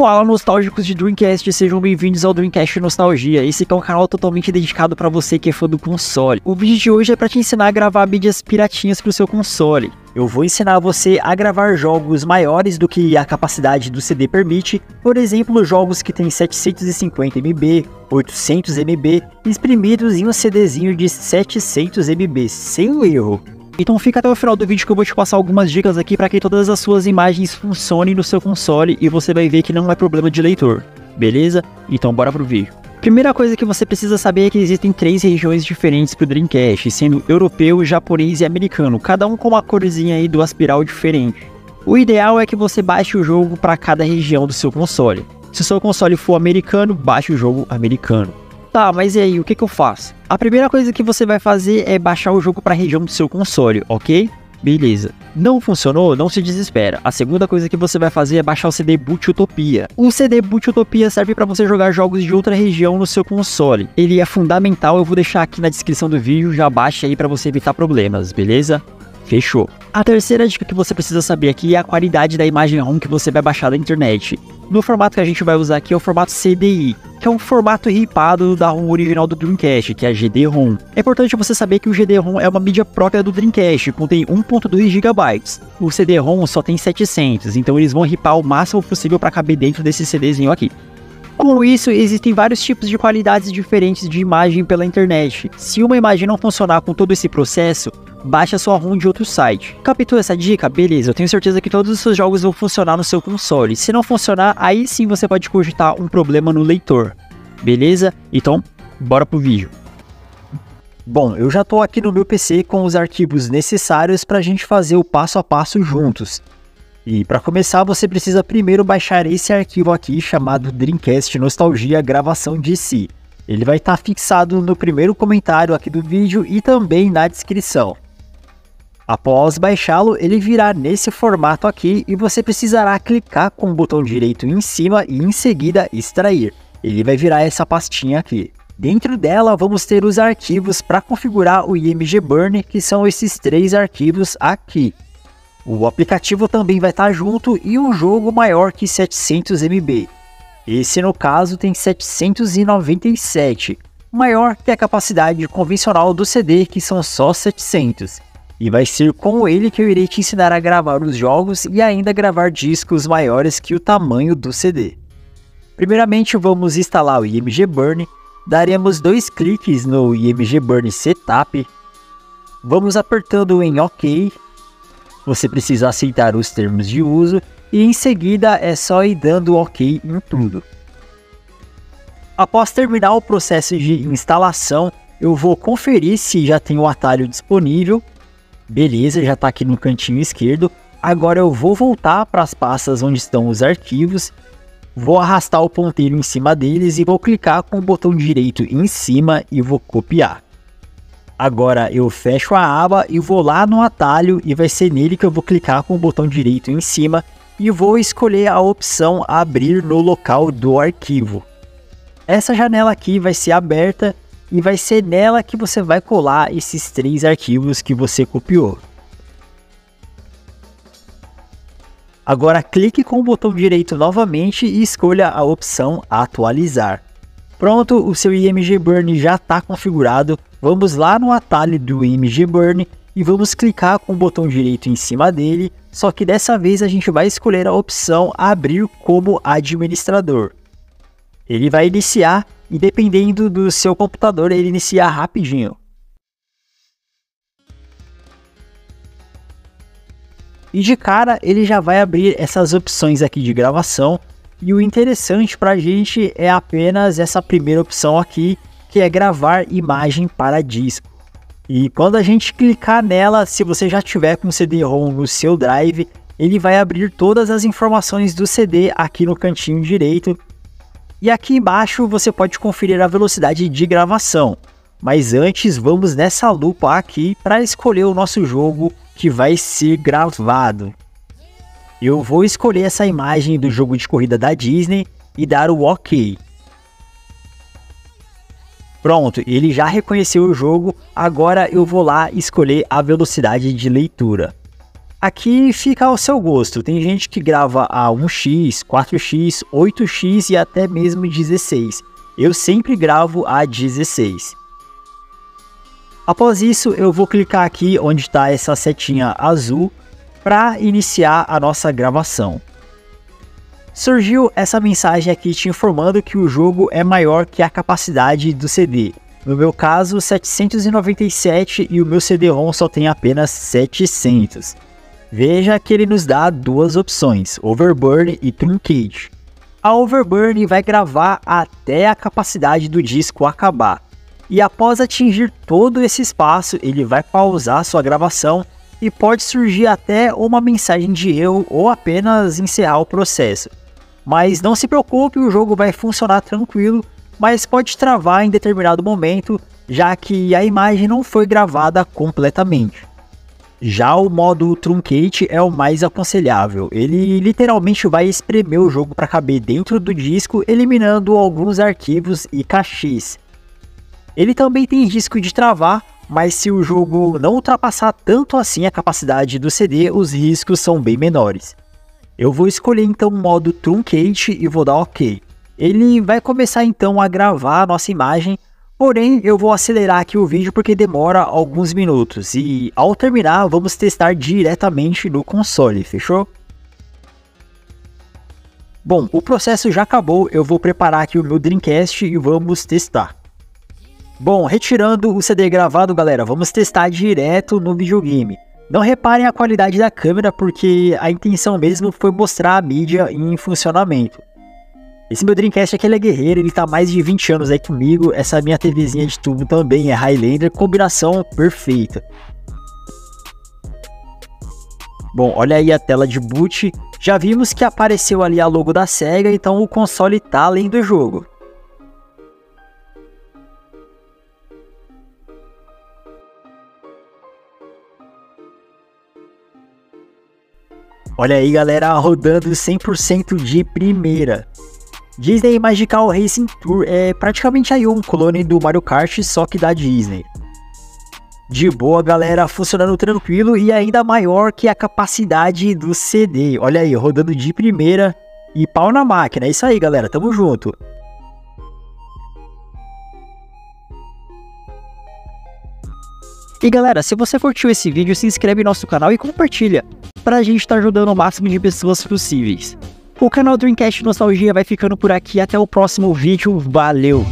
Fala, nostálgicos de Dreamcast, sejam bem-vindos ao Dreamcast Nostalgia. Esse aqui é um canal totalmente dedicado para você que é fã do console. O vídeo de hoje é para te ensinar a gravar mídias piratinhas pro seu console. Eu vou ensinar você a gravar jogos maiores do que a capacidade do CD permite, por exemplo, jogos que tem 750 MB, 800 MB, exprimidos em um CDzinho de 700 MB, sem erro. Então fica até o final do vídeo que eu vou te passar algumas dicas aqui para que todas as suas imagens funcionem no seu console e você vai ver que não é problema de leitor, beleza? Então bora pro vídeo. Primeira coisa que você precisa saber é que existem 3 regiões diferentes para o Dreamcast, sendo europeu, japonês e americano, cada um com uma corzinha aí do aspiral diferente. O ideal é que você baixe o jogo para cada região do seu console. Se o seu console for americano, baixe o jogo americano. Tá, mas e aí, o que eu faço? A primeira coisa que você vai fazer é baixar o jogo para a região do seu console, ok? Beleza. Não funcionou? Não se desespera. A segunda coisa que você vai fazer é baixar o CD Boot Utopia. O CD Boot Utopia serve para você jogar jogos de outra região no seu console. Ele é fundamental, eu vou deixar aqui na descrição do vídeo, já baixa aí para você evitar problemas, beleza? Fechou. A terceira dica que você precisa saber aqui é a qualidade da imagem ROM que você vai baixar da internet. No formato que a gente vai usar aqui é o formato CDI, que é um formato ripado da ROM original do Dreamcast, que é a GD-ROM. É importante você saber que o GD-ROM é uma mídia própria do Dreamcast, contém 1.2 GB. O CD-ROM só tem 700, então eles vão ripar o máximo possível para caber dentro desse CDzinho aqui. Com isso, existem vários tipos de qualidades diferentes de imagem pela internet. Se uma imagem não funcionar com todo esse processo, baixe a sua ROM de outro site. Captou essa dica? Beleza, eu tenho certeza que todos os seus jogos vão funcionar no seu console. Se não funcionar, aí sim você pode cogitar um problema no leitor. Beleza? Então, bora pro vídeo. Bom, eu já tô aqui no meu PC com os arquivos necessários para a gente fazer o passo a passo juntos. E para começar, você precisa primeiro baixar esse arquivo aqui chamado Dreamcast Nostalgia Gravação de Si. Ele vai estar fixado no primeiro comentário aqui do vídeo e também na descrição. Após baixá-lo, ele virá nesse formato aqui e você precisará clicar com o botão direito em cima e em seguida extrair. Ele vai virar essa pastinha aqui. Dentro dela vamos ter os arquivos para configurar o IMG Burn, que são esses 3 arquivos aqui. O aplicativo também vai estar junto e um jogo maior que 700 MB. Esse no caso tem 797, maior que a capacidade convencional do CD, que são só 700. E vai ser com ele que eu irei te ensinar a gravar os jogos e ainda gravar discos maiores que o tamanho do CD. Primeiramente vamos instalar o IMG Burn, daremos 2 cliques no IMG Burn Setup, vamos apertando em OK. Você precisa aceitar os termos de uso e em seguida é só ir dando OK em tudo. Após terminar o processo de instalação, eu vou conferir se já tem o atalho disponível. Beleza, já está aqui no cantinho esquerdo. Agora eu vou voltar para as pastas onde estão os arquivos. Vou arrastar o ponteiro em cima deles e vou clicar com o botão direito em cima e vou copiar. Agora eu fecho a aba e vou lá no atalho e vai ser nele que eu vou clicar com o botão direito em cima e vou escolher a opção abrir no local do arquivo. Essa janela aqui vai ser aberta e vai ser nela que você vai colar esses 3 arquivos que você copiou. Agora clique com o botão direito novamente e escolha a opção atualizar. Pronto, o seu IMG Burn já está configurado. Vamos lá no atalho do IMG Burn e vamos clicar com o botão direito em cima dele, só que dessa vez a gente vai escolher a opção abrir como administrador. Ele vai iniciar e dependendo do seu computador ele inicia rapidinho. E de cara ele já vai abrir essas opções aqui de gravação. E o interessante pra gente é apenas essa primeira opção aqui, que é gravar imagem para disco. E quando a gente clicar nela, se você já tiver com o CD-ROM no seu drive, ele vai abrir todas as informações do CD aqui no cantinho direito. E aqui embaixo você pode conferir a velocidade de gravação. Mas antes vamos nessa lupa aqui para escolher o nosso jogo que vai ser gravado. Eu vou escolher essa imagem do jogo de corrida da Disney e dar o OK. Pronto, ele já reconheceu o jogo, agora eu vou lá escolher a velocidade de leitura. Aqui fica ao seu gosto, tem gente que grava a 1x, 4x, 8x e até mesmo 16. Eu sempre gravo a 16. Após isso, eu vou clicar aqui onde está essa setinha azul para iniciar a nossa gravação. Surgiu essa mensagem aqui te informando que o jogo é maior que a capacidade do CD. No meu caso, 797 e o meu CD-ROM só tem apenas 700. Veja que ele nos dá duas opções, Overburn e Truncate. A Overburn vai gravar até a capacidade do disco acabar. E após atingir todo esse espaço, ele vai pausar sua gravação e pode surgir até uma mensagem de erro ou apenas encerrar o processo. Mas não se preocupe, o jogo vai funcionar tranquilo, mas pode travar em determinado momento, já que a imagem não foi gravada completamente. Já o modo Truncate é o mais aconselhável, ele literalmente vai espremer o jogo para caber dentro do disco, eliminando alguns arquivos e cachês. Ele também tem risco de travar, mas se o jogo não ultrapassar tanto assim a capacidade do CD, os riscos são bem menores. Eu vou escolher então o modo Truncate e vou dar OK. Ele vai começar então a gravar a nossa imagem, porém eu vou acelerar aqui o vídeo porque demora alguns minutos e ao terminar vamos testar diretamente no console, fechou? Bom, o processo já acabou, eu vou preparar aqui o meu Dreamcast e vamos testar. Bom, retirando o CD gravado, galera, vamos testar direto no videogame. Não reparem a qualidade da câmera porque a intenção mesmo foi mostrar a mídia em funcionamento. Esse meu Dreamcast aqui ele é guerreiro, ele tá há mais de 20 anos aí comigo, essa minha TVzinha de tubo também é Highlander, combinação perfeita. Bom, olha aí a tela de boot, já vimos que apareceu ali a logo da SEGA, então o console tá além do jogo. Olha aí galera, rodando 100% de primeira. Disney Magical Racing Tour é praticamente aí um clone do Mario Kart, só que da Disney. De boa galera, funcionando tranquilo e ainda maior que a capacidade do CD. Olha aí, rodando de primeira e pau na máquina. É isso aí galera, tamo junto. E galera, se você curtiu esse vídeo, se inscreve no nosso canal e compartilha, pra gente estar ajudando o máximo de pessoas possíveis. O canal Dreamcast Nostalgia vai ficando por aqui, até o próximo vídeo, valeu!